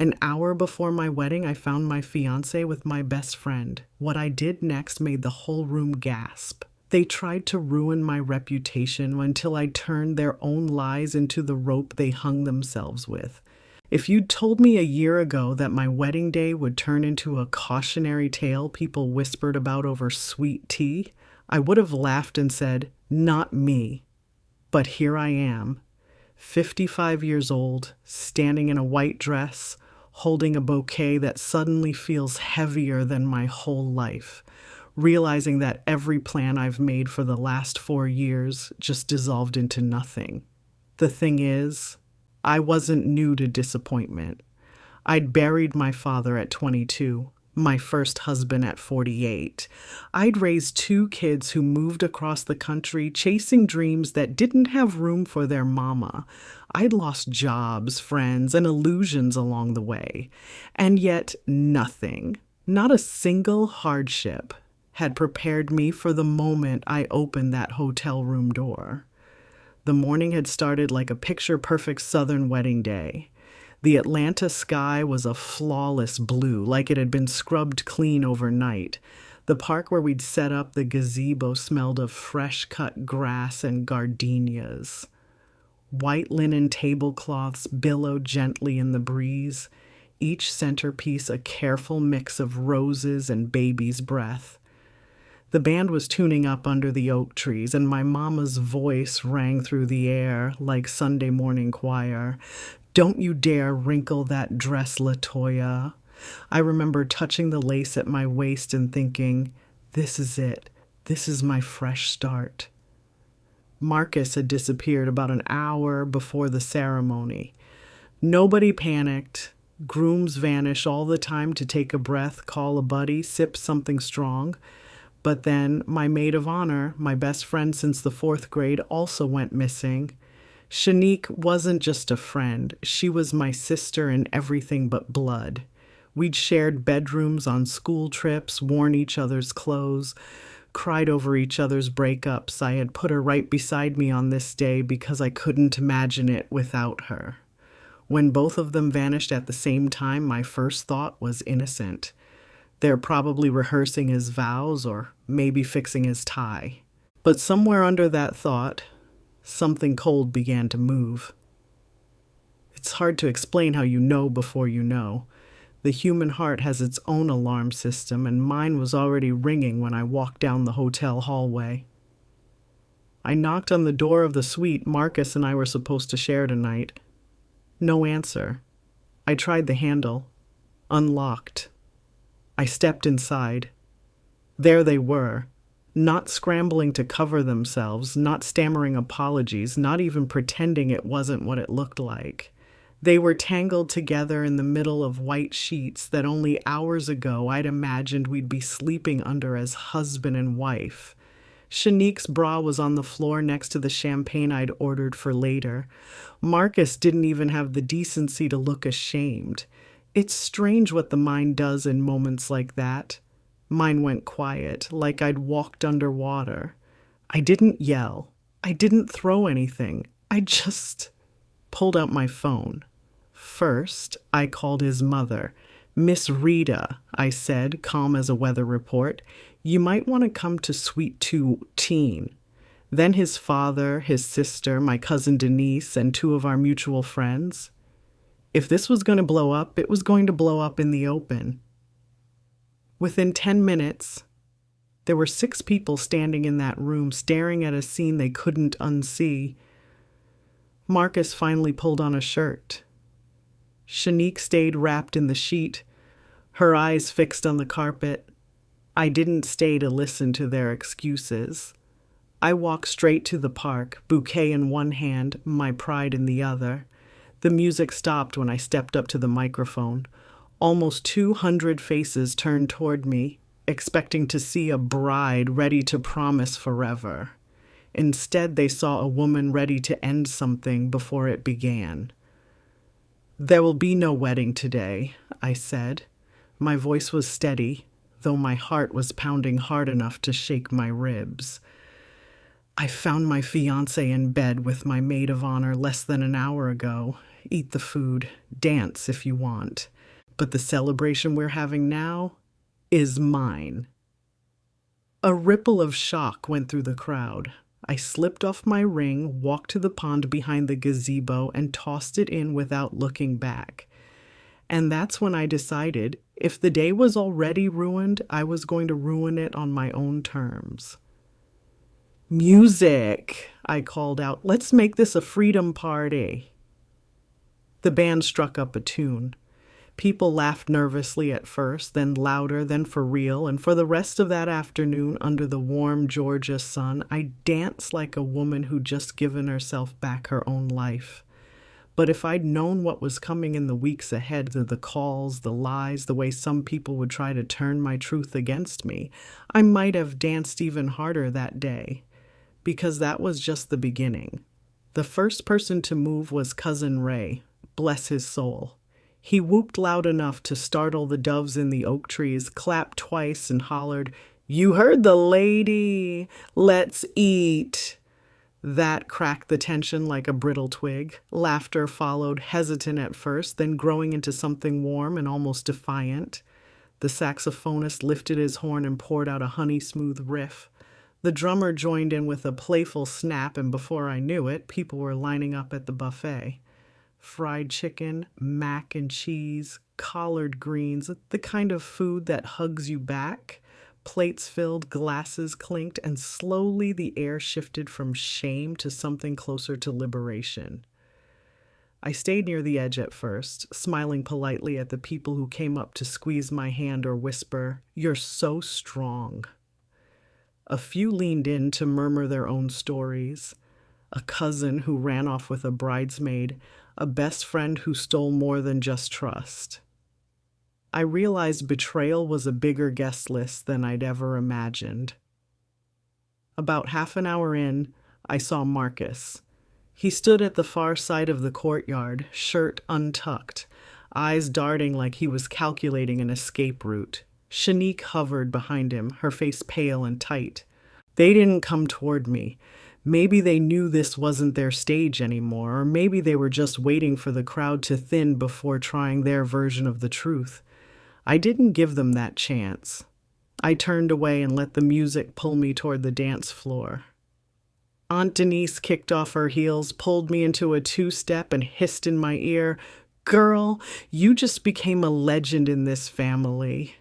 An hour before my wedding, I found my fiancé with my best friend. What I did next made the whole room gasp. They tried to ruin my reputation until I turned their own lies into the rope they hung themselves with. If you'd told me a year ago that my wedding day would turn into a cautionary tale people whispered about over sweet tea, I would have laughed and said, "Not me." But here I am, 55 years old, standing in a white dress, holding a bouquet that suddenly feels heavier than my whole life, realizing that every plan I've made for the last 4 years just dissolved into nothing. The thing is, I wasn't new to disappointment. I'd buried my father at 22, my first husband at 48. I'd raised 2 kids who moved across the country chasing dreams that didn't have room for their mama. I'd lost jobs, friends, and illusions along the way. And yet nothing, not a single hardship, had prepared me for the moment I opened that hotel room door. The morning had started like a picture-perfect Southern wedding day. The Atlanta sky was a flawless blue, like it had been scrubbed clean overnight. The park where we'd set up the gazebo smelled of fresh-cut grass and gardenias. White linen tablecloths billowed gently in the breeze, each centerpiece a careful mix of roses and baby's breath. The band was tuning up under the oak trees, and my mama's voice rang through the air like Sunday morning choir. "Don't you dare wrinkle that dress, Latoiya." I remember touching the lace at my waist and thinking, this is it. This is my fresh start. Marcus had disappeared about an hour before the ceremony. Nobody panicked. Grooms vanish all the time to take a breath, call a buddy, sip something strong. But then my maid of honor, my best friend since the 4th grade, also went missing. Shanique wasn't just a friend. She was my sister in everything but blood. We'd shared bedrooms on school trips, worn each other's clothes, cried over each other's breakups. I had put her right beside me on this day because I couldn't imagine it without her. When both of them vanished at the same time, my first thought was innocent. They're probably rehearsing his vows or maybe fixing his tie. But somewhere under that thought, something cold began to move. It's hard to explain how you know before you know. The human heart has its own alarm system, and mine was already ringing when I walked down the hotel hallway. I knocked on the door of the suite Marcus and I were supposed to share tonight. No answer. I tried the handle. Unlocked. I stepped inside. There they were, not scrambling to cover themselves, not stammering apologies, not even pretending it wasn't what it looked like. They were tangled together in the middle of white sheets that only hours ago I'd imagined we'd be sleeping under as husband and wife. Shanique's bra was on the floor next to the champagne I'd ordered for later. Marcus didn't even have the decency to look ashamed. It's strange what the mind does in moments like that. Mine went quiet, like I'd walked underwater. I didn't yell. I didn't throw anything. I just pulled out my phone. First, I called his mother. "Miss Rita," I said, calm as a weather report, "you might want to come to Suite 2 teen." Then his father, his sister, my cousin Denise, and 2 of our mutual friends. If this was going to blow up, it was going to blow up in the open. Within 10 minutes, there were 6 people standing in that room staring at a scene they couldn't unsee. Marcus finally pulled on a shirt. Shanique stayed wrapped in the sheet, her eyes fixed on the carpet. I didn't stay to listen to their excuses. I walked straight to the park, bouquet in one hand, my pride in the other. The music stopped when I stepped up to the microphone. Almost 200 faces turned toward me, expecting to see a bride ready to promise forever. Instead, they saw a woman ready to end something before it began. "There will be no wedding today," I said. My voice was steady, though my heart was pounding hard enough to shake my ribs. I found my fiancé in bed with my maid of honor less than an hour ago. eat the food, dance if you want. But the celebration we're having now is mine. A ripple of shock went through the crowd. I slipped off my ring, walked to the pond behind the gazebo, and tossed it in without looking back. And that's when I decided if the day was already ruined, I was going to ruin it on my own terms. "Music," I called out. "Let's make this a freedom party." The band struck up a tune. People laughed nervously at first, then louder, then for real, and for the rest of that afternoon, under the warm Georgia sun, I danced like a woman who'd just given herself back her own life. But if I'd known what was coming in the weeks ahead, the calls, the lies, the way some people would try to turn my truth against me, I might have danced even harder that day. Because that was just the beginning. The first person to move was Cousin Ray, bless his soul. He whooped loud enough to startle the doves in the oak trees, clapped twice, and hollered, "You heard the lady! Let's eat!" That cracked the tension like a brittle twig. Laughter followed, hesitant at first, then growing into something warm and almost defiant. The saxophonist lifted his horn and poured out a honey-smooth riff. The drummer joined in with a playful snap, and before I knew it, people were lining up at the buffet. Fried chicken, mac and cheese, collard greens, the kind of food that hugs you back. Plates filled, glasses clinked, and slowly the air shifted from shame to something closer to liberation. I stayed near the edge at first, smiling politely at the people who came up to squeeze my hand or whisper, "You're so strong." A few leaned in to murmur their own stories. A cousin who ran off with a bridesmaid, a best friend who stole more than just trust. I realized betrayal was a bigger guest list than I'd ever imagined. About half an hour in, I saw Marcus. He stood at the far side of the courtyard, shirt untucked, eyes darting like he was calculating an escape route. Shanique hovered behind him, her face pale and tight. They didn't come toward me. Maybe they knew this wasn't their stage anymore, or maybe they were just waiting for the crowd to thin before trying their version of the truth. I didn't give them that chance. I turned away and let the music pull me toward the dance floor. Aunt Denise kicked off her heels, pulled me into a two-step, and hissed in my ear, "Girl, you just became a legend in this family."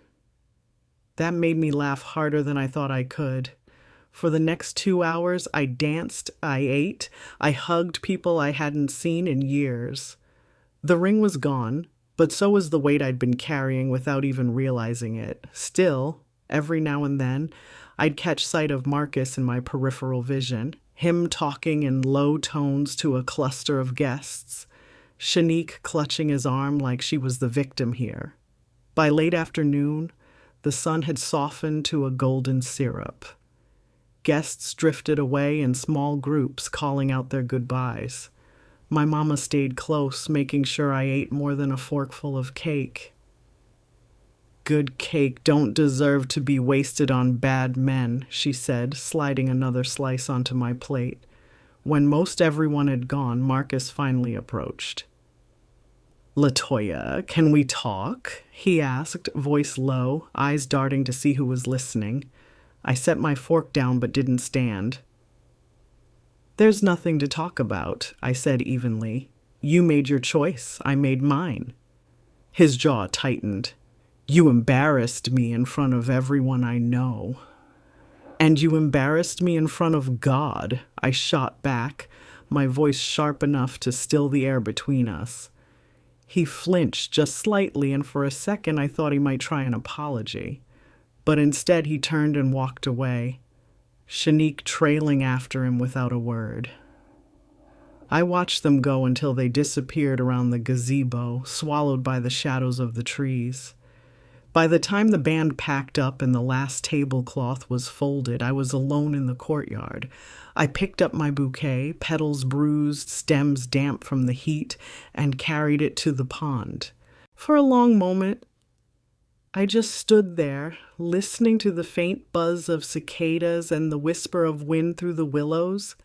That made me laugh harder than I thought I could. For the next 2 hours, I danced, I ate, I hugged people I hadn't seen in years. The ring was gone, but so was the weight I'd been carrying without even realizing it. Still, every now and then, I'd catch sight of Marcus in my peripheral vision, him talking in low tones to a cluster of guests, Shanique clutching his arm like she was the victim here. By late afternoon, the sun had softened to a golden syrup. Guests drifted away in small groups, calling out their goodbyes. My mama stayed close, making sure I ate more than a forkful of cake. "Good cake don't deserve to be wasted on bad men," she said, sliding another slice onto my plate. When most everyone had gone, Marcus finally approached. "Latoiya, can we talk?" he asked, voice low, eyes darting to see who was listening. I set my fork down but didn't stand. "There's nothing to talk about," I said evenly. "You made your choice. I made mine." His jaw tightened. "You embarrassed me in front of everyone I know." "And you embarrassed me in front of God," I shot back, my voice sharp enough to still the air between us. He flinched just slightly, and for a second I thought he might try an apology. But instead he turned and walked away, Shanique trailing after him without a word. I watched them go until they disappeared around the gazebo, swallowed by the shadows of the trees. By the time the band packed up and the last tablecloth was folded, I was alone in the courtyard. I picked up my bouquet, petals bruised, stems damp from the heat, and carried it to the pond. For a long moment, I just stood there, listening to the faint buzz of cicadas and the whisper of wind through the willows.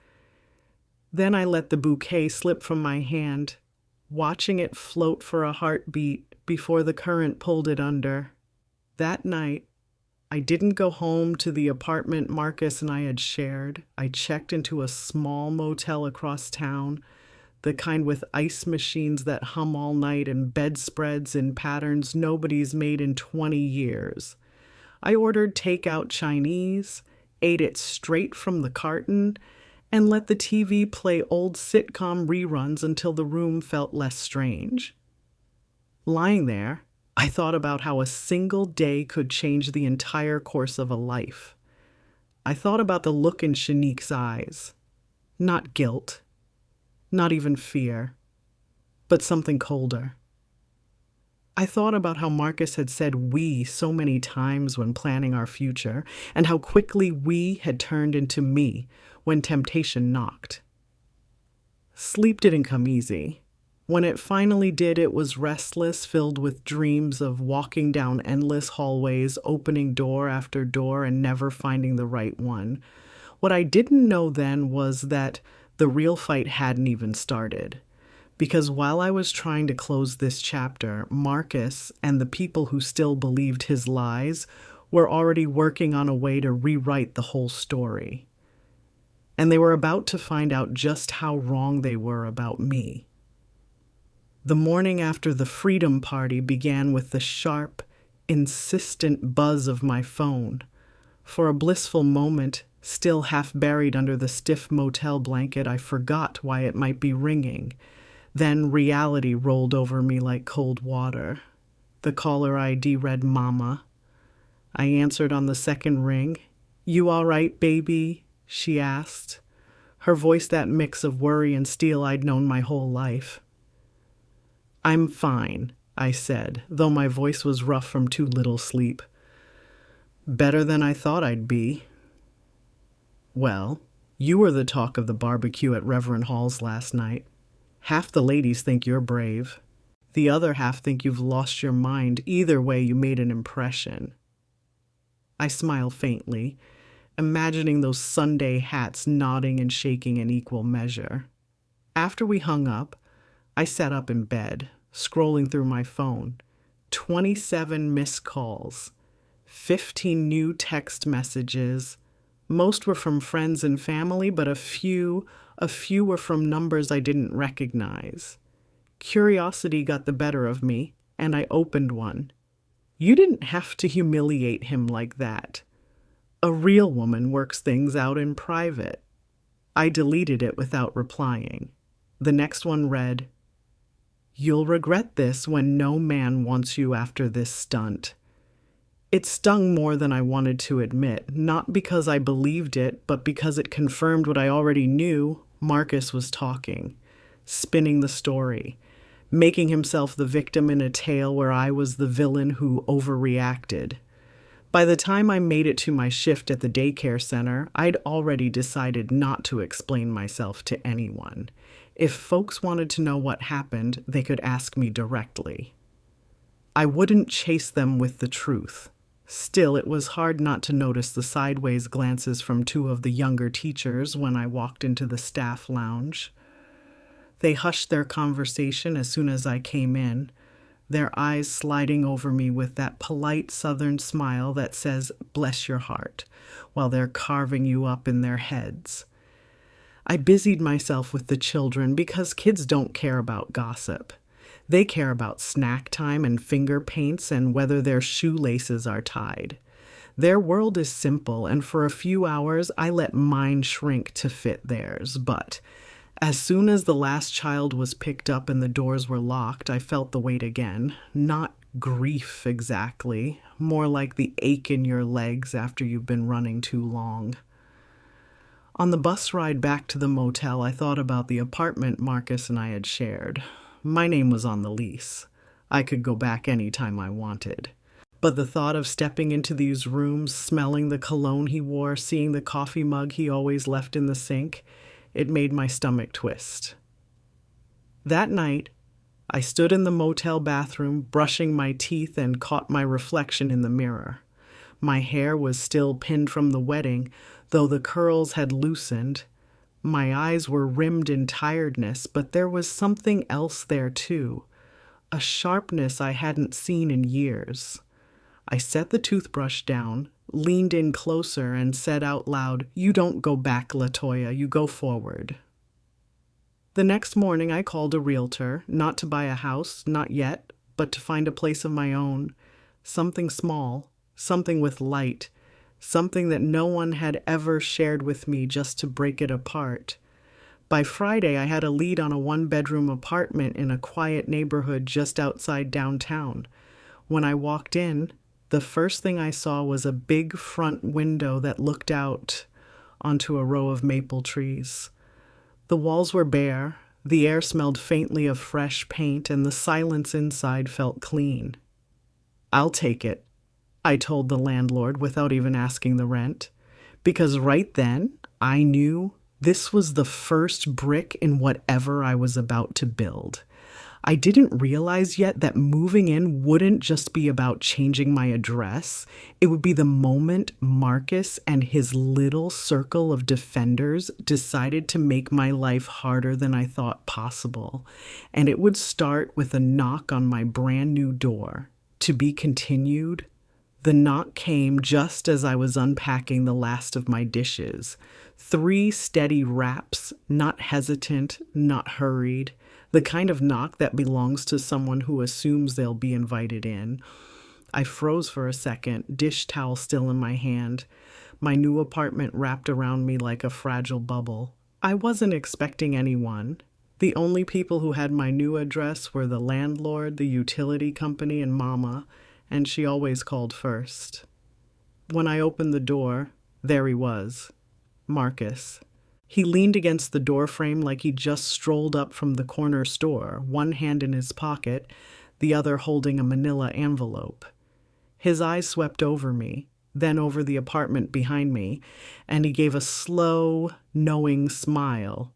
Then I let the bouquet slip from my hand watching it float for a heartbeat before the current pulled it under. That night, I didn't go home to the apartment Marcus and I had shared. I checked into a small motel across town, the kind with ice machines that hum all night and bedspreads in patterns nobody's made in 20 years. I ordered takeout Chinese, ate it straight from the carton, and let the TV play old sitcom reruns until the room felt less strange. Lying there, I thought about how a single day could change the entire course of a life. I thought about the look in Shanique's eyes. Not guilt, not even fear, but something colder. I thought about how Marcus had said "we" so many times when planning our future, and how quickly "we" had turned into "me" when temptation knocked. Sleep didn't come easy. When it finally did, it was restless, filled with dreams of walking down endless hallways, opening door after door, and never finding the right one. What I didn't know then was that the real fight hadn't even started. Because while I was trying to close this chapter, Marcus and the people who still believed his lies were already working on a way to rewrite the whole story. And they were about to find out just how wrong they were about me. The morning after the freedom party began with the sharp, insistent buzz of my phone. For a blissful moment, still half buried under the stiff motel blanket, I forgot why it might be ringing. Then reality rolled over me like cold water. The caller ID read "Mama." I answered on the second ring. "You all right, baby?" she asked. Her voice that mix of worry and steel I'd known my whole life. "I'm fine," I said, though my voice was rough from too little sleep. "Better than I thought I'd be." "Well, you were the talk of the barbecue at Reverend Hall's last night. Half the ladies think you're brave. The other half think you've lost your mind. Either way, you made an impression." I smile faintly, imagining those Sunday hats nodding and shaking in equal measure. After we hung up, I sat up in bed, scrolling through my phone. 27 missed calls, 15 new text messages. Most were from friends and family, but a few were from numbers I didn't recognize. Curiosity got the better of me, and I opened one. You didn't have to humiliate him like that. A real woman works things out in private. I deleted it without replying. The next one read, "You'll regret this when no man wants you after this stunt." It stung more than I wanted to admit, not because I believed it, but because it confirmed what I already knew. Marcus was talking, spinning the story, making himself the victim in a tale where I was the villain who overreacted. By the time I made it to my shift at the daycare center, I'd already decided not to explain myself to anyone. If folks wanted to know what happened, they could ask me directly. I wouldn't chase them with the truth. Still, it was hard not to notice the sideways glances from two of the younger teachers when I walked into the staff lounge. They hushed their conversation as soon as I came in, their eyes sliding over me with that polite southern smile that says, "Bless your heart," while they're carving you up in their heads. I busied myself with the children because kids don't care about gossip. They care about snack time and finger paints and whether their shoelaces are tied. Their world is simple, and for a few hours I let mine shrink to fit theirs. But as soon as the last child was picked up and the doors were locked, I felt the weight again. Not grief exactly, more like the ache in your legs after you've been running too long. On the bus ride back to the motel, I thought about the apartment Marcus and I had shared. My name was on the lease. I could go back any time I wanted. But the thought of stepping into these rooms, smelling the cologne he wore, seeing the coffee mug he always left in the sink, it made my stomach twist. That night, I stood in the motel bathroom, brushing my teeth, and caught my reflection in the mirror. My hair was still pinned from the wedding, though the curls had loosened. My eyes were rimmed in tiredness, but there was something else there too, a sharpness I hadn't seen in years. I set the toothbrush down, leaned in closer, and said out loud, "You don't go back, Latoiya, you go forward." The next morning I called a realtor, not to buy a house, not yet, but to find a place of my own, something small, something with light, something that no one had ever shared with me just to break it apart. By Friday, I had a lead on a one-bedroom apartment in a quiet neighborhood just outside downtown. When I walked in, the first thing I saw was a big front window that looked out onto a row of maple trees. The walls were bare, the air smelled faintly of fresh paint, and the silence inside felt clean. "I'll take it," I told the landlord without even asking the rent, because right then I knew this was the first brick in whatever I was about to build. I didn't realize yet that moving in wouldn't just be about changing my address. It would be the moment Marcus and his little circle of defenders decided to make my life harder than I thought possible. And it would start with a knock on my brand new door. To be continued. The knock came just as I was unpacking the last of my dishes. 3 steady raps, not hesitant, not hurried. The kind of knock that belongs to someone who assumes they'll be invited in. I froze for a second, dish towel still in my hand, my new apartment wrapped around me like a fragile bubble. I wasn't expecting anyone. The only people who had my new address were the landlord, the utility company, and Mama, and she always called first. When I opened the door, there he was, Marcus. He leaned against the doorframe like he just strolled up from the corner store, one hand in his pocket, the other holding a manila envelope. His eyes swept over me, then over the apartment behind me, and he gave a slow, knowing smile.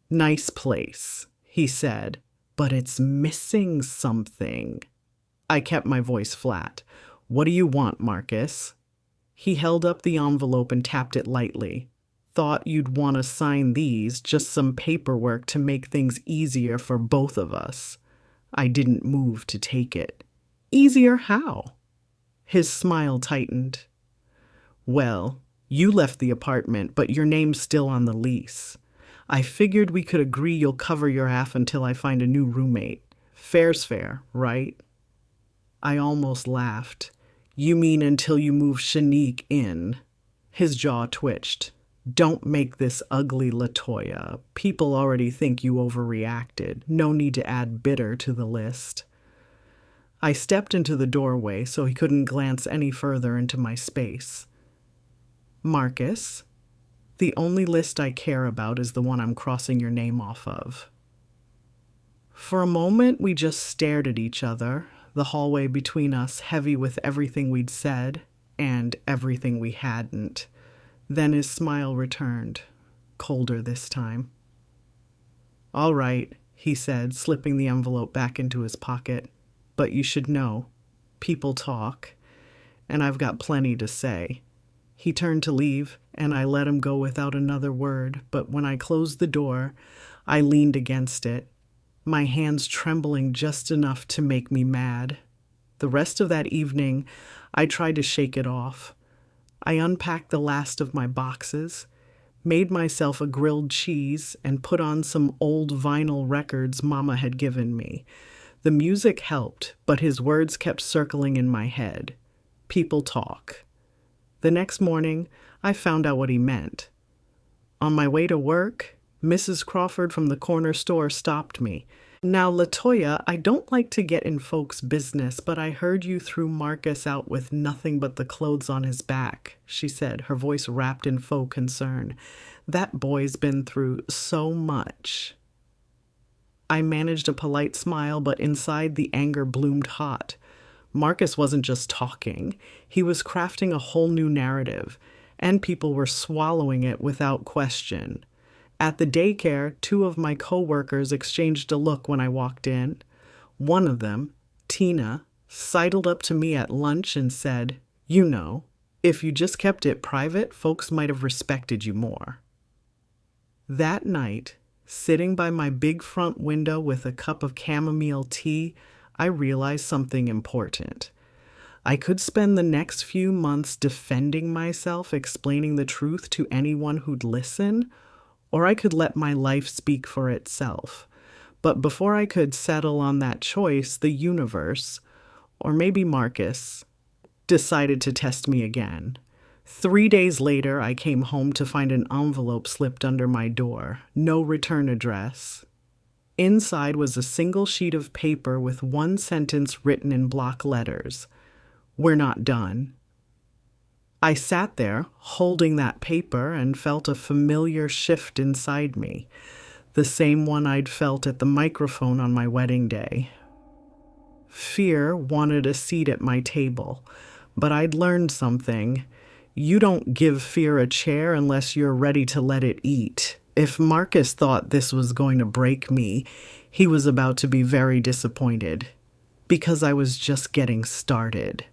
"Nice place," he said, "but it's missing something." I kept my voice flat. "What do you want, Marcus?" He held up the envelope and tapped it lightly. "Thought you'd want to sign these, just some paperwork to make things easier for both of us." I didn't move to take it. "Easier how?" His smile tightened. "Well, you left the apartment, but your name's still on the lease. I figured we could agree you'll cover your half until I find a new roommate. Fair's fair, right?" I almost laughed. "You mean until you move Shanique in?" His jaw twitched. "Don't make this ugly, Latoiya. People already think you overreacted. No need to add bitter to the list." I stepped into the doorway so he couldn't glance any further into my space. "Marcus, the only list I care about is the one I'm crossing your name off of." For a moment, we just stared at each other, the hallway between us heavy with everything we'd said and everything we hadn't. Then his smile returned, colder this time. "All right," he said, slipping the envelope back into his pocket. "But you should know, people talk, and I've got plenty to say." He turned to leave, and I let him go without another word, but when I closed the door, I leaned against it, my hands trembling just enough to make me mad. The rest of that evening, I tried to shake it off. I unpacked the last of my boxes, made myself a grilled cheese, and put on some old vinyl records Mama had given me. The music helped, but his words kept circling in my head. People talk. The next morning, I found out what he meant. On my way to work, Mrs. Crawford from the corner store stopped me. "Now, Latoiya, I don't like to get in folks' business, but I heard you threw Marcus out with nothing but the clothes on his back," she said, her voice wrapped in faux concern. "That boy's been through so much." I managed a polite smile, but inside the anger bloomed hot. Marcus wasn't just talking. He was crafting a whole new narrative, and people were swallowing it without question. At the daycare, 2 of my co-workers exchanged a look when I walked in. One of them, Tina, sidled up to me at lunch and said, "You know, if you just kept it private, folks might have respected you more." That night, sitting by my big front window with a cup of chamomile tea, I realized something important. I could spend the next few months defending myself, explaining the truth to anyone who'd listen, or I could let my life speak for itself. But before I could settle on that choice, the universe, or maybe Marcus, decided to test me again. 3 days later, I came home to find an envelope slipped under my door. No return address. Inside was a single sheet of paper with one sentence written in block letters. "We're not done." I sat there, holding that paper, and felt a familiar shift inside me. The same one I'd felt at the microphone on my wedding day. Fear wanted a seat at my table, but I'd learned something. You don't give fear a chair unless you're ready to let it eat. If Marcus thought this was going to break me, he was about to be very disappointed, because I was just getting started.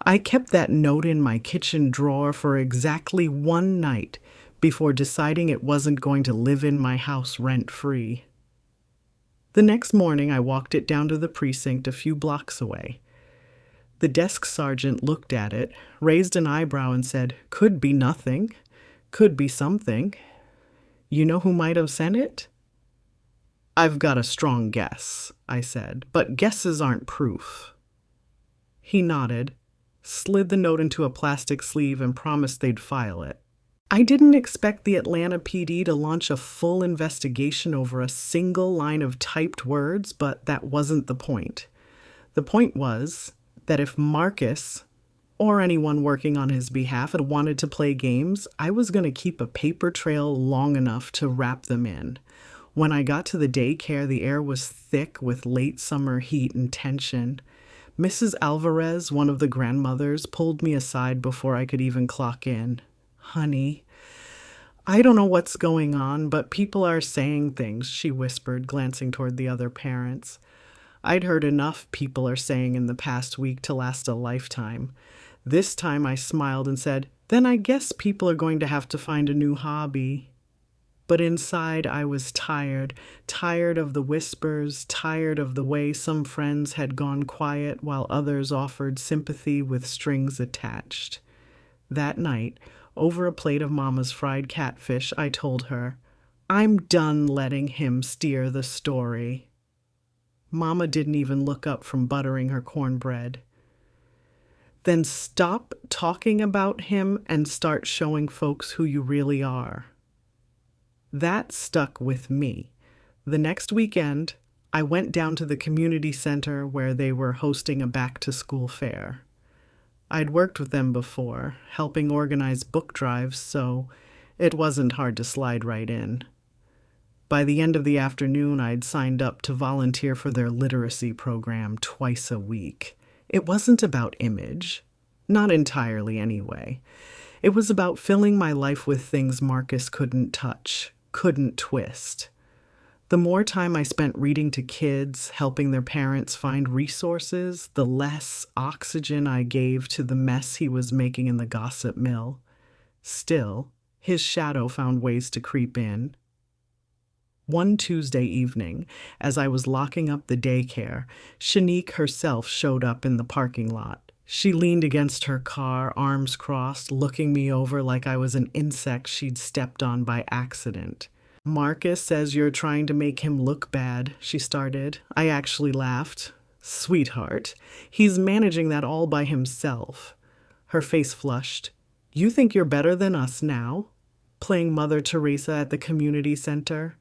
I kept that note in my kitchen drawer for exactly one night before deciding it wasn't going to live in my house rent-free. The next morning, I walked it down to the precinct a few blocks away. The desk sergeant looked at it, raised an eyebrow, and said, "Could be nothing. Could be something. You know who might have sent it?" "I've got a strong guess," I said, "but guesses aren't proof." He nodded, slid the note into a plastic sleeve, and promised they'd file it. I didn't expect the Atlanta PD to launch a full investigation over a single line of typed words, but that wasn't the point. The point was that if Marcus, or anyone working on his behalf, had wanted to play games, I was going to keep a paper trail long enough to wrap them in. When I got to the daycare, the air was thick with late summer heat and tension. Mrs. Alvarez, one of the grandmothers, pulled me aside before I could even clock in. "Honey, I don't know what's going on, but people are saying things," she whispered, glancing toward the other parents. I'd heard enough people are saying in the past week to last a lifetime. This time I smiled and said, "Then I guess people are going to have to find a new hobby." But inside I was tired of the whispers, tired of the way some friends had gone quiet while others offered sympathy with strings attached. That night, over a plate of Mama's fried catfish, I told her, "I'm done letting him steer the story." Mama didn't even look up from buttering her cornbread. "Then stop talking about him and start showing folks who you really are." That stuck with me. The next weekend, I went down to the community center where they were hosting a back-to-school fair. I'd worked with them before, helping organize book drives, so it wasn't hard to slide right in. By the end of the afternoon, I'd signed up to volunteer for their literacy program twice a week. It wasn't about image. Not entirely, anyway. It was about filling my life with things Marcus couldn't touch, couldn't twist. The more time I spent reading to kids, helping their parents find resources, the less oxygen I gave to the mess he was making in the gossip mill. Still, his shadow found ways to creep in. One Tuesday evening, as I was locking up the daycare, Shanique herself showed up in the parking lot. She leaned against her car, arms crossed, looking me over like I was an insect she'd stepped on by accident. "Marcus says you're trying to make him look bad," she started. I actually laughed. "Sweetheart, he's managing that all by himself." Her face flushed. "You think you're better than us now? Playing Mother Teresa at the community center?"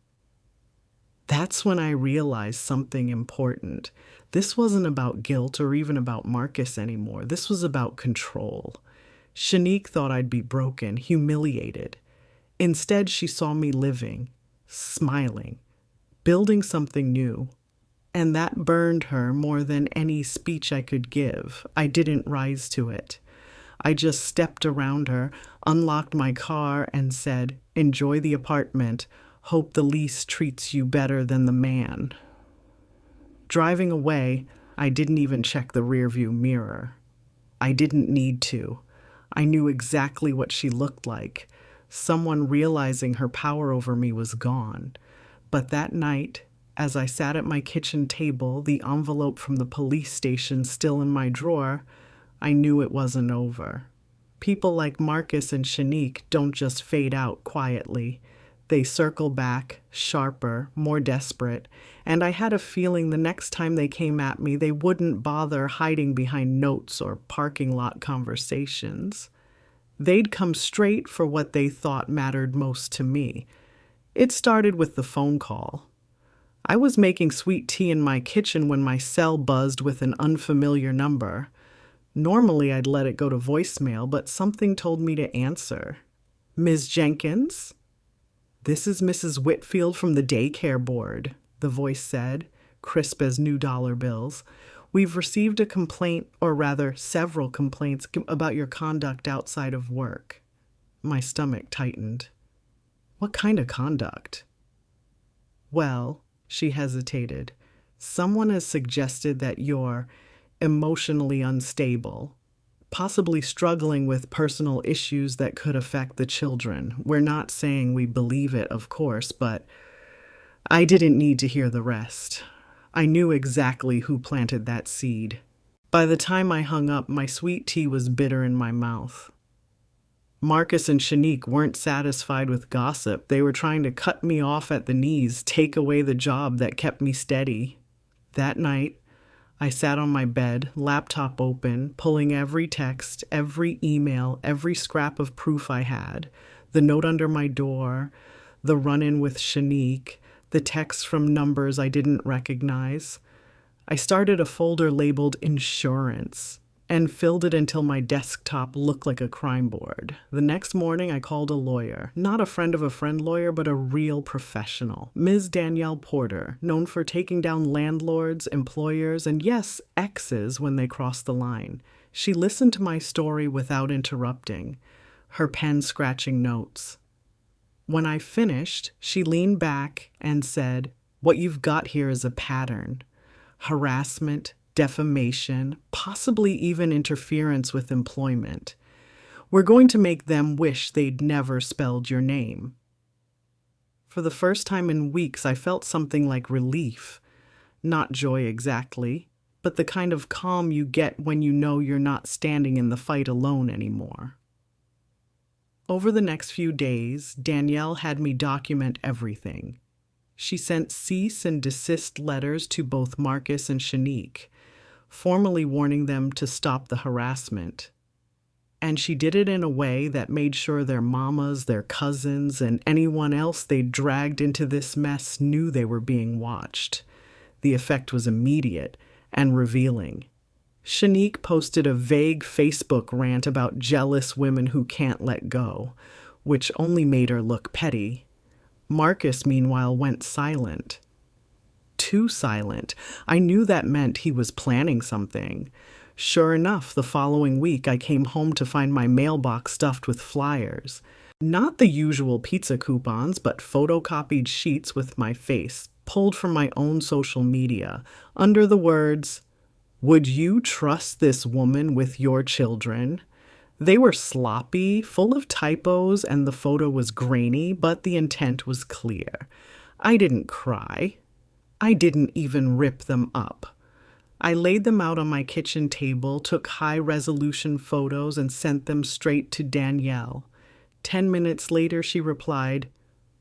That's when I realized something important. This wasn't about guilt or even about Marcus anymore. This was about control. Shanique thought I'd be broken, humiliated. Instead, she saw me living, smiling, building something new. And that burned her more than any speech I could give. I didn't rise to it. I just stepped around her, unlocked my car, and said, "Enjoy the apartment. Hope the lease treats you better than the man." Driving away, I didn't even check the rearview mirror. I didn't need to. I knew exactly what she looked like. someone realizing her power over me was gone. But that night, as I sat at my kitchen table, the envelope from the police station still in my drawer, I knew it wasn't over. People like Marcus and Shanique don't just fade out quietly. They circle back, sharper, more desperate, and I had a feeling the next time they came at me, they wouldn't bother hiding behind notes or parking lot conversations. They'd come straight for what they thought mattered most to me. It started with the phone call. I was making sweet tea in my kitchen when my cell buzzed with an unfamiliar number. Normally, I'd let it go to voicemail, but something told me to answer. "Ms. Jenkins?" "This is Mrs. Whitfield from the daycare board," the voice said, crisp as new dollar bills. "We've received a complaint, or rather several complaints, about your conduct outside of work." My stomach tightened. What kind of conduct? "Well," she hesitated, "someone has suggested that you're emotionally unstable, possibly struggling with personal issues that could affect the children. We're not saying we believe it, of course, but I didn't need to hear the rest. I knew exactly who planted that seed. By the time I hung up, my sweet tea was bitter in my mouth. Marcus and Shanique weren't satisfied with gossip. They were trying to cut me off at the knees, take away the job that kept me steady. That night, I sat on my bed, laptop open, pulling every text, every email, every scrap of proof I had, the note under my door, the run-in with Shanique, the texts from numbers I didn't recognize. I started a folder labeled insurance and filled it until my desktop looked like a crime board. The next morning, I called a lawyer, not a friend of a friend lawyer, but a real professional, Ms. Danielle Porter, known for taking down landlords, employers, and yes, exes when they crossed the line. She listened to my story without interrupting, her pen scratching notes. When I finished, she leaned back and said, "What you've got here is a pattern. Harassment, defamation, possibly even interference with employment. We're going to make them wish they'd never spelled your name." For the first time in weeks, I felt something like relief. Not joy exactly, but the kind of calm you get when you know you're not standing in the fight alone anymore. Over the next few days, Danielle had me document everything. She sent cease and desist letters to both Marcus and Shanique, formally warning them to stop the harassment. And she did it in a way that made sure their mamas, their cousins, and anyone else they dragged into this mess knew they were being watched. The effect was immediate and revealing. Shanique posted a vague Facebook rant about jealous women who can't let go, which only made her look petty. Marcus, meanwhile, went silent. Too silent. I knew that meant he was planning something. Sure enough, the following week I came home to find my mailbox stuffed with flyers. Not the usual pizza coupons, but photocopied sheets with my face, pulled from my own social media, under the words, "Would you trust this woman with your children?" They were sloppy, full of typos, and the photo was grainy, but the intent was clear. I didn't cry. I didn't even rip them up. I laid them out on my kitchen table, took high-resolution photos, and sent them straight to Danielle. 10 minutes later, she replied,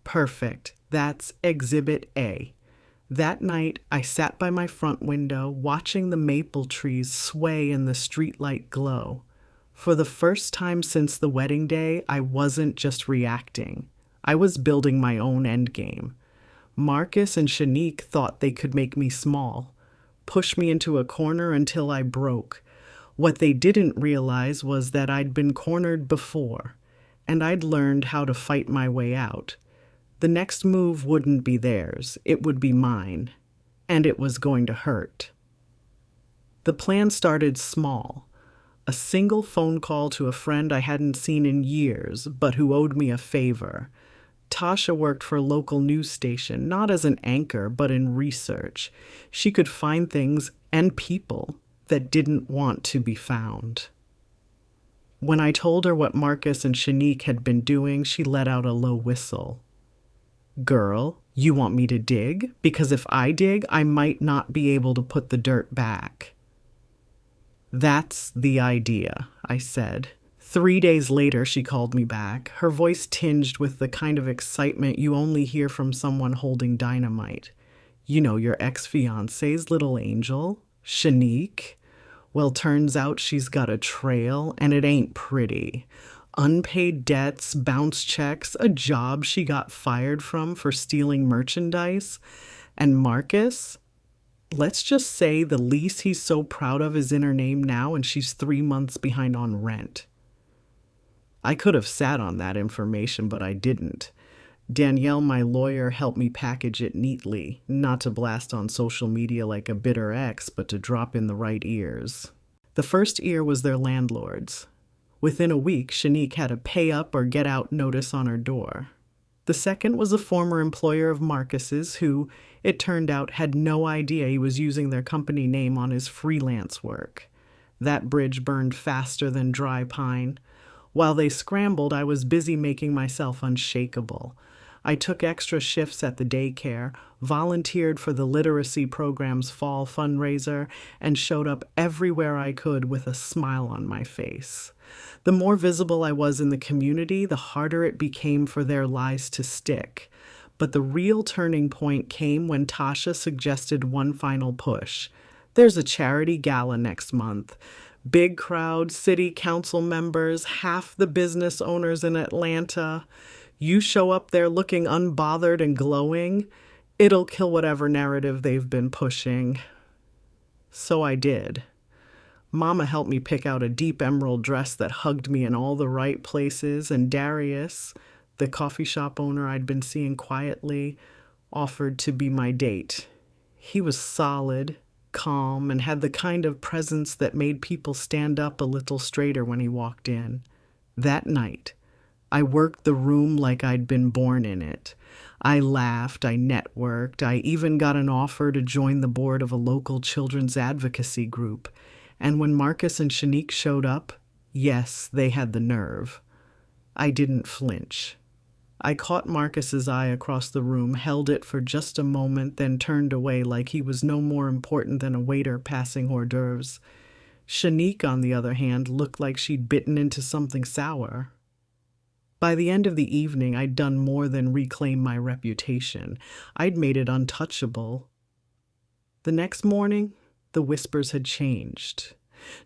"Perfect. That's Exhibit A." That night, I sat by my front window, watching the maple trees sway in the streetlight glow. For the first time since the wedding day, I wasn't just reacting. I was building my own endgame. Marcus and Shanique thought they could make me small, push me into a corner until I broke. What they didn't realize was that I'd been cornered before, and I'd learned how to fight my way out. The next move wouldn't be theirs, it would be mine, and it was going to hurt. The plan started small. A single phone call to a friend I hadn't seen in years, but who owed me a favor. Tasha worked for a local news station, not as an anchor, but in research. She could find things and people that didn't want to be found. When I told her what Marcus and Shanique had been doing, she let out a low whistle. Girl, you want me to dig? Because if I dig, I might not be able to put the dirt back. That's the idea, I said. 3 days later, she called me back, her voice tinged with the kind of excitement you only hear from someone holding dynamite. You know, your ex-fiancé's little angel, Shanique. Well, turns out she's got a trail, and it ain't pretty. Unpaid debts, bounce checks, a job she got fired from for stealing merchandise. And Marcus? Let's just say the lease he's so proud of is in her name now, and she's 3 months behind on rent. I could have sat on that information, but I didn't. Danielle, my lawyer, helped me package it neatly, not to blast on social media like a bitter ex, but to drop in the right ears. The first ear was their landlord's. Within a week, Shanique had a pay up or get out notice on her door. The second was a former employer of Marcus's who, it turned out, had no idea he was using their company name on his freelance work. That bridge burned faster than dry pine. While they scrambled, I was busy making myself unshakable. I took extra shifts at the daycare, volunteered for the literacy program's fall fundraiser, and showed up everywhere I could with a smile on my face. The more visible I was in the community, the harder it became for their lies to stick. But the real turning point came when Tasha suggested one final push. There's a charity gala next month. Big crowd, city council members, half the business owners in Atlanta. You show up there looking unbothered and glowing, it'll kill whatever narrative they've been pushing. So I did. Mama helped me pick out a deep emerald dress that hugged me in all the right places, and Darius, the coffee shop owner I'd been seeing quietly, offered to be my date. He was solid, calm, and had the kind of presence that made people stand up a little straighter when he walked in. That night, I worked the room like I'd been born in it. I laughed, I networked, I even got an offer to join the board of a local children's advocacy group. And when Marcus and Shanique showed up, yes, they had the nerve. I didn't flinch. I caught Marcus's eye across the room, held it for just a moment, then turned away like he was no more important than a waiter passing hors d'oeuvres. Shanique, on the other hand, looked like she'd bitten into something sour. By the end of the evening, I'd done more than reclaim my reputation. I'd made it untouchable. The next morning, the whispers had changed.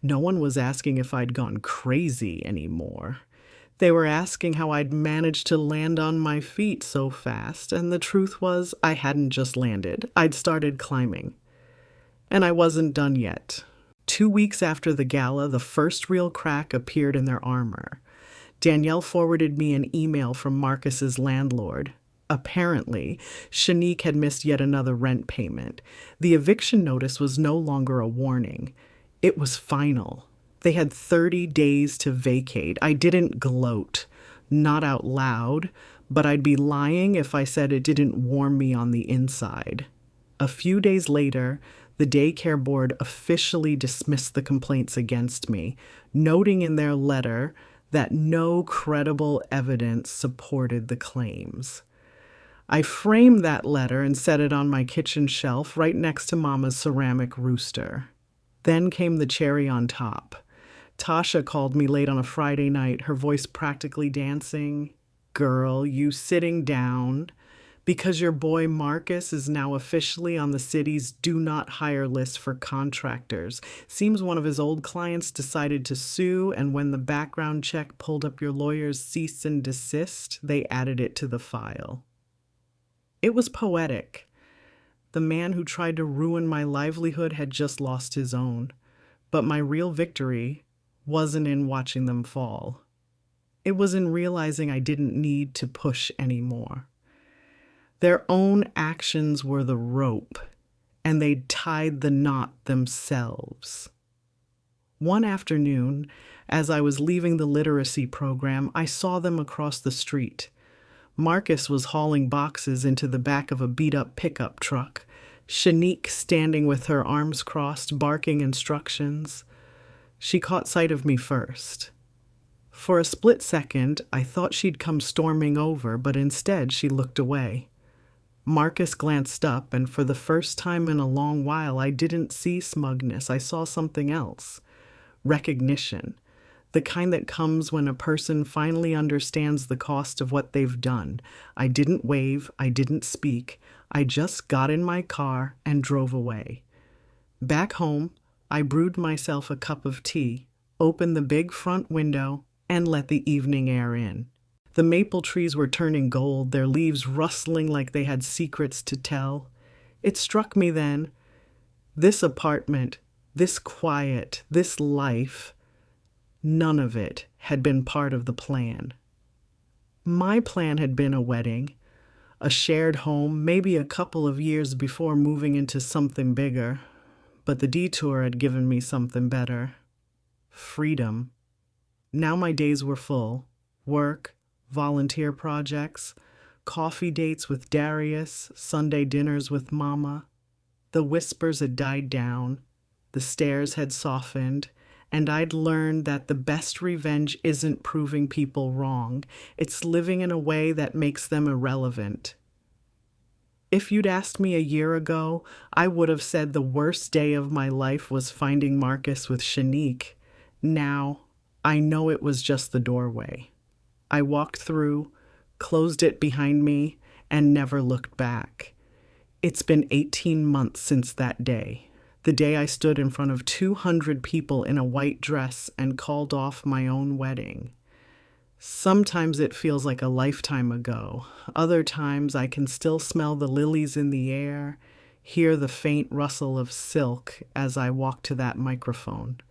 No one was asking if I'd gone crazy anymore. They were asking how I'd managed to land on my feet so fast, and the truth was I hadn't just landed. I'd started climbing. And I wasn't done yet. 2 weeks after the gala, the first real crack appeared in their armor. Danielle forwarded me an email from Marcus's landlord. Apparently, Shanique had missed yet another rent payment. The eviction notice was no longer a warning. It was final. They had 30 days to vacate. I didn't gloat, not out loud, but I'd be lying if I said it didn't warm me on the inside. A few days later, the daycare board officially dismissed the complaints against me, noting in their letter that no credible evidence supported the claims. I framed that letter and set it on my kitchen shelf right next to Mama's ceramic rooster. Then came the cherry on top. Tasha called me late on a Friday night, her voice practically dancing. Girl, you sitting down? Because your boy Marcus is now officially on the city's do not hire list for contractors. Seems one of his old clients decided to sue, and when the background check pulled up your lawyer's cease and desist, they added it to the file. It was poetic. The man who tried to ruin my livelihood had just lost his own. But my real victory wasn't in watching them fall. It was in realizing I didn't need to push anymore. Their own actions were the rope, and they'd tied the knot themselves. One afternoon, as I was leaving the literacy program, I saw them across the street. Marcus was hauling boxes into the back of a beat-up pickup truck, Shanique standing with her arms crossed, barking instructions. She caught sight of me first. For a split second, I thought she'd come storming over, but instead she looked away. Marcus glanced up, and for the first time in a long while, I didn't see smugness. I saw something else. Recognition. The kind that comes when a person finally understands the cost of what they've done. I didn't wave. I didn't speak. I just got in my car and drove away. Back home, I brewed myself a cup of tea, opened the big front window, and let the evening air in. The maple trees were turning gold, their leaves rustling like they had secrets to tell. It struck me then, this apartment, this quiet, this life, none of it had been part of the plan. My plan had been a wedding, a shared home, maybe a couple of years before moving into something bigger. But the detour had given me something better. Freedom. Now my days were full. Work, volunteer projects, coffee dates with Darius, Sunday dinners with Mama. The whispers had died down, the stares had softened, and I'd learned that the best revenge isn't proving people wrong. It's living in a way that makes them irrelevant. If you'd asked me a year ago, I would have said the worst day of my life was finding Marcus with Shanique. Now, I know it was just the doorway. I walked through, closed it behind me, and never looked back. It's been 18 months since that day, the day I stood in front of 200 people in a white dress and called off my own wedding. Sometimes it feels like a lifetime ago. Other times I can still smell the lilies in the air, hear the faint rustle of silk as I walk to that microphone.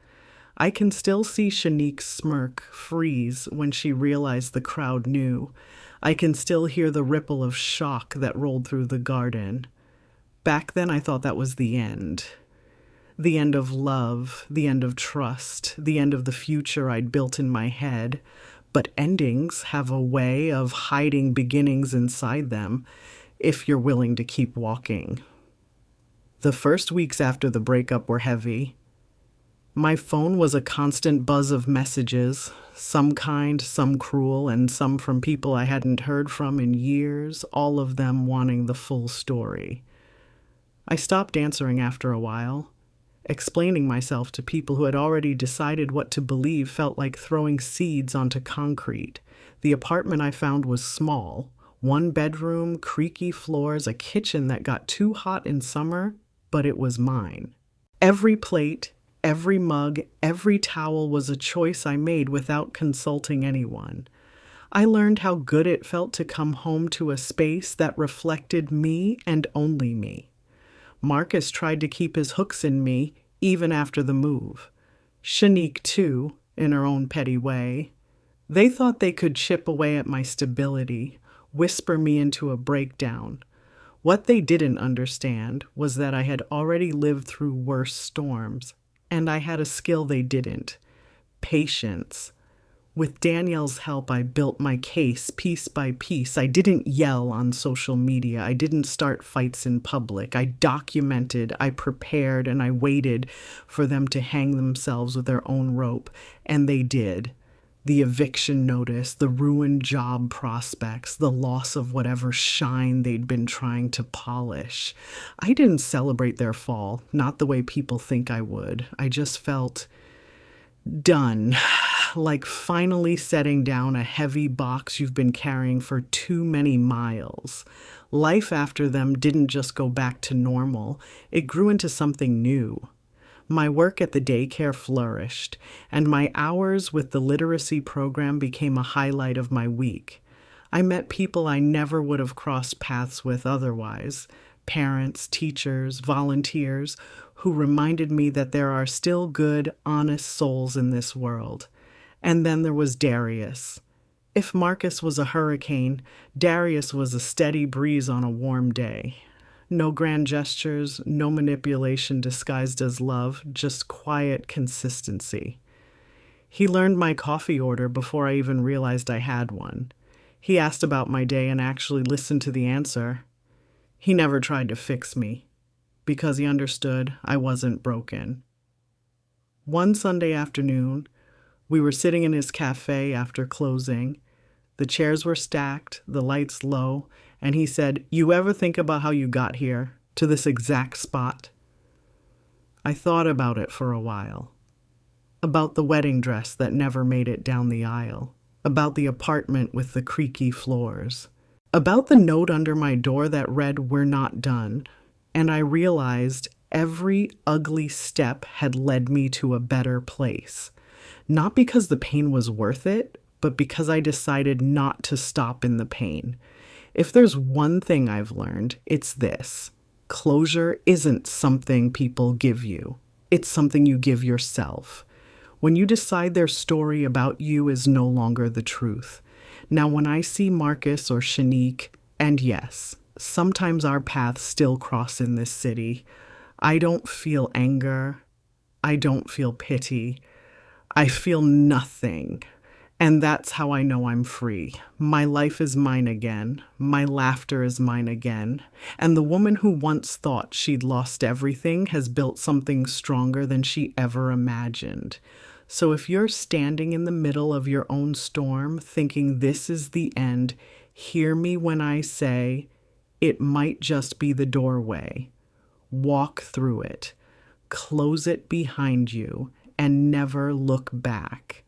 I can still see Shanique's smirk freeze when she realized the crowd knew. I can still hear the ripple of shock that rolled through the garden. Back then I thought that was the end. The end of love, the end of trust, the end of the future I'd built in my head. But endings have a way of hiding beginnings inside them if you're willing to keep walking. The first weeks after the breakup were heavy. My phone was a constant buzz of messages, some kind, some cruel, and some from people I hadn't heard from in years, all of them wanting the full story. I stopped answering after a while. Explaining myself to people who had already decided what to believe felt like throwing seeds onto concrete. The apartment I found was small. 1 bedroom, creaky floors, a kitchen that got too hot in summer, but it was mine. Every plate, every mug, every towel was a choice I made without consulting anyone. I learned how good it felt to come home to a space that reflected me and only me. Marcus tried to keep his hooks in me even after the move. Shanique, too, in her own petty way. They thought they could chip away at my stability, whisper me into a breakdown. What they didn't understand was that I had already lived through worse storms, and I had a skill they didn't: patience. With Danielle's help, I built my case piece by piece. I didn't yell on social media. I didn't start fights in public. I documented, I prepared, and I waited for them to hang themselves with their own rope. And they did. The eviction notice, the ruined job prospects, the loss of whatever shine they'd been trying to polish. I didn't celebrate their fall, not the way people think I would. I just felt done. Like finally setting down a heavy box you've been carrying for too many miles. Life after them didn't just go back to normal, it grew into something new. My work at the daycare flourished, and my hours with the literacy program became a highlight of my week. I met people I never would have crossed paths with otherwise. Parents, teachers, volunteers, who reminded me that there are still good, honest souls in this world. And then there was Darius. If Marcus was a hurricane, Darius was a steady breeze on a warm day. No grand gestures, no manipulation disguised as love, just quiet consistency. He learned my coffee order before I even realized I had one. He asked about my day and actually listened to the answer. He never tried to fix me, because he understood I wasn't broken. One Sunday afternoon, We were sitting in his cafe after closing. The chairs were stacked, the lights low, and he said, "You ever think about how you got here, to this exact spot?" I thought about it for a while. About the wedding dress that never made it down the aisle. About the apartment with the creaky floors. About the note under my door that read, "We're not done." And I realized every ugly step had led me to a better place. Not because the pain was worth it, but because I decided not to stop in the pain. If there's one thing I've learned, it's this. Closure isn't something people give you. It's something you give yourself. When you decide their story about you is no longer the truth. Now, when I see Marcus or Shanique, and yes, sometimes our paths still cross in this city, I don't feel anger. I don't feel pity. I feel nothing. And that's how I know I'm free. My life is mine again. My laughter is mine again. And the woman who once thought she'd lost everything has built something stronger than she ever imagined. So if you're standing in the middle of your own storm, thinking this is the end, hear me when I say, it might just be the doorway. Walk through it. Close it behind you and never look back.